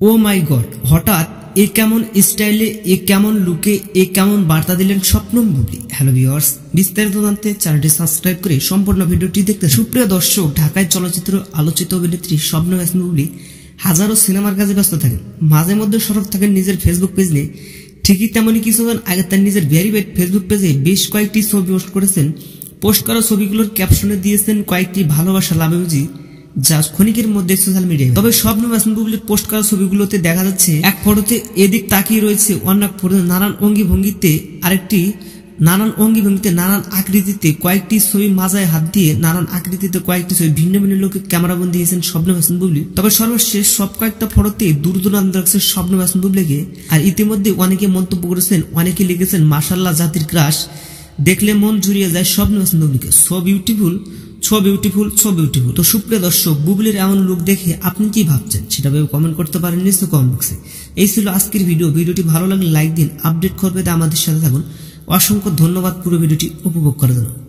ও মাই god, হঠাৎ এ কেমন স্টাইলে, এ কেমন লুকে, এ কেমন বার্তা দিলেন শবনম বুবলী। হ্যালো ভিউয়ার্স, বিস্তারিত জানতে চ্যানেলটি সাবস্ক্রাইব করে সম্পূর্ণ ভিডিওটি দেখতে। সুপ্রিয় দর্শক, ঢাকায় চলচ্চিত্র আলোচিত অভিনেত্রী শবনম বুবলী হাজারো সিনেমার কাজে ব্যস্ত থাকেন, মাঝে মধ্যে সরব থাকেন নিজের ফেসবুক পেজ নিয়ে। ঠিকই তেমনই কিছুদিন আগে তার নিজের ভেরিফাইড ফেসবুক পেজে বেশ কয়েকটি ছবি পোস্ট করেছেন। পোস্ট করা ছবিগুলোর ক্যাপশনে দিয়েছেন কয়েকটি ভালোবাসা লাভ ইমোজি, যা ক্ষণিকের মধ্যে সোশ্যাল মিডিয়ায়। তবে শবনম বুবলীর পোস্ট করা ছবিগুলোতে দেখা যাচ্ছে এক ফটোতে এদিক তাকিয়ে রয়েছে, অন্য এক ফটোতে নানান অঙ্গি ভঙ্গিতে, আরেকটি নানান অঙ্গি ভঙ্গিতে, নানান আকৃতিতে কয়েকটি ছবি, মাজায় হাত দিয়ে নানান আকৃতিতে কয়েকটি ছবি ভিন্ন ভিন্ন লোকে ক্যামেরাবন্দি দিয়েছেন শবনম বুবলী। তবে সর্বশেষ সব কয়েকটা ফটোতে দূর দূরান্ত রাখছে শবনম বুবলীকে। আর ইতিমধ্যে অনেকে মন্তব্য করেছেন, অনেকে লিখেছেন মাশাআল্লাহ জাতির ক্রাশ, দেখলে মন জুড়িয়ে যায় শবনম বুবলীকে, so beautiful, so beautiful, so beautiful. তো সুপ্রিয় দর্শক, বুবলীর এমন লুক দেখে আপনি কি ভাবছেন সেটা ভেবে কমেন্ট করতে পারেন নিশ্চয় কমেন্ট বক্সে। এই ছিল আজকের ভিডিও। ভিডিওটি ভালো লাগলে লাইক দিন, আপডেট করবে আমাদের সাথে থাকুন। অসংখ্য ধন্যবাদ পুরো ভিডিওটি উপভোগ করার জন্য।